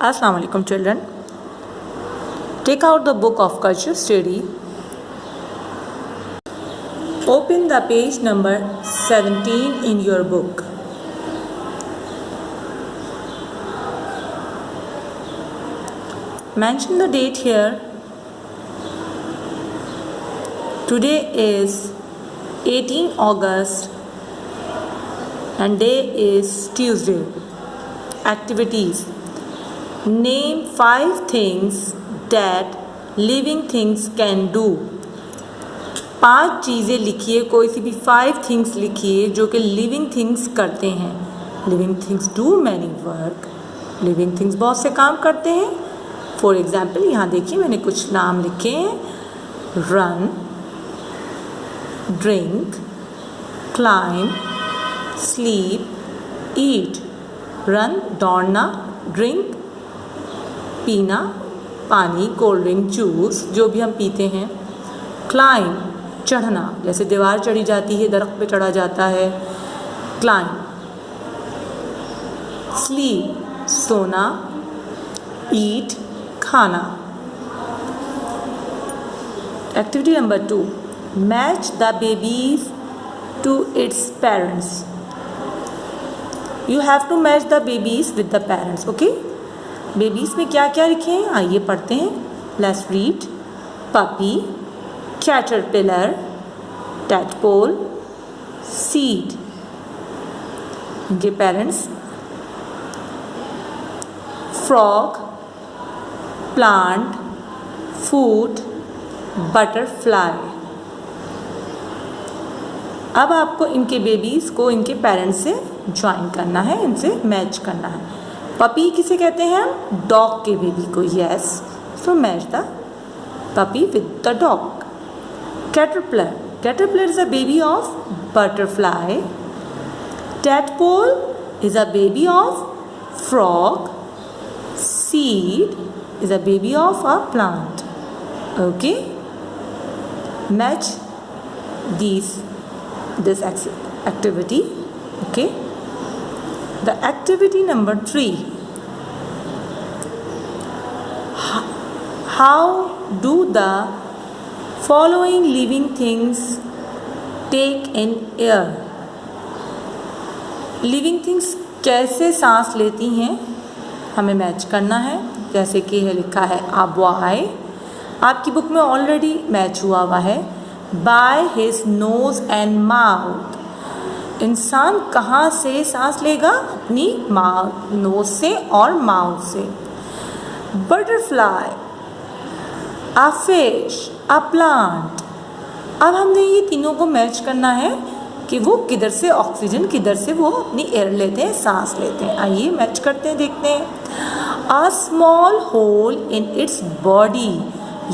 Assalamu alaikum children. Take out the book of culture study. Open the page number 17 in your book. Mention the date here. Today is 18 August and day is Tuesday. Activities. Name 5 things that living things can do. 5 चीज़ें लिखिए, कोई सी भी 5 things लिखिए जो कि living things करते हैं. Living things do many work. Living things बहुत से काम करते हैं. For example, यहाँ देखिए मैंने कुछ नाम लिखे हैं. Run, drink, climb, sleep, eat. Run दौड़ना, drink पीना, पानी, कोल्ड ड्रिंक, जूस जो भी हम पीते हैं. क्लाइंब चढ़ना, जैसे दीवार चढ़ी जाती है, दरख्त पे चढ़ा जाता है. क्लाइंब. स्लीप सोना. ईट खाना. Activity number 2. Match the babies to its parents. You have to match the babies with the parents. Okay, babies में क्या क्या लिखे हैं आइए पढ़ते हैं. Let's read. Puppy, caterpillar, tadpole, seed. इनके parents. Frog, plant, food, butterfly. अब आपको इनके बेबीज को इनके पेरेंट्स से ज्वाइन करना है, इनसे मैच करना है. पपी किसे कहते हैं? डॉग के बेबी को. Yes, so match the puppy with the dog. Caterpillar. Caterpillar is a baby of butterfly. Tadpole is a baby of frog. Seed is a baby of a plant. Okay, match this activity. Okay, the activity number 3. How do the following living things take in air? Living things कैसे सांस लेती हैं हमें match करना है. जैसे कि है लिखा है अबॉय, आपकी बुक में ऑलरेडी मैच हुआ हुआ है. By his nose and mouth. इंसान कहाँ से सांस लेगा? अपनी माउथ, नोज से और माउथ से. Butterfly, a fish, a plant. अब हमने ये तीनों को मैच करना है कि वो किधर से ऑक्सीजन, किधर से वो अपनी एयर लेते हैं, सांस लेते हैं. आइए मैच करते हैं, देखते हैं. A small hole in its body.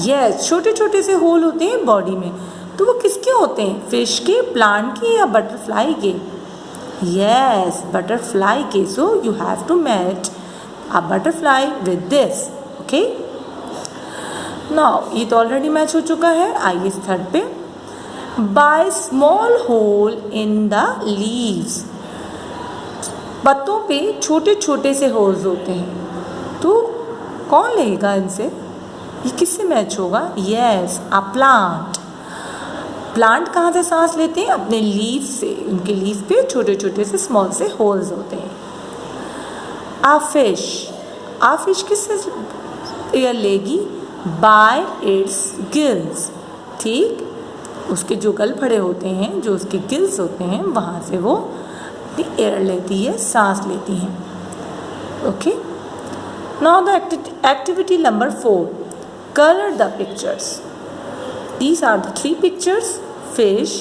Yes, छोटे छोटे से होल होते हैं बॉडी में. तो वो किसके होते हैं? फिश के, प्लांट के या बटरफ्लाई के? यस, बटरफ्लाई के. So you have to match a butterfly with this. Okay, now ये तो ऑलरेडी मैच हो चुका है. आइए इस थर्ड पे. By small hole in the leaves. पत्तों पे छोटे छोटे से होल्स होते हैं. तो कौन लेगा इनसे? ये किससे मैच होगा? Yes, a plant. प्लांट कहाँ से सांस लेते हैं? अपने लीव से. उनके लीव पे छोटे छोटे से स्मॉल से होल्स होते हैं. आ फिश. आ फिश किससे एयर लेगी? Bye it's gills. ठीक, उसके जो गल फड़े होते हैं, जो उसके गिल्स होते हैं, वहाँ से वो अपनी एयर लेती है, सांस लेती हैं. Okay, now the activity number 4. Colour the pictures. These are the 3 pictures: fish,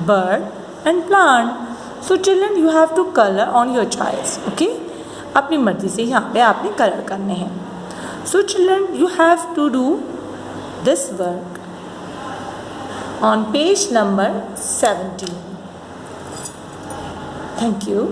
bird and plant. So children, you have to color on your choice. Okay, अपनी मर्जी से यहाँ पे आपने कलर करने हैं. So children, you have to do this work on page number 17. Thank you.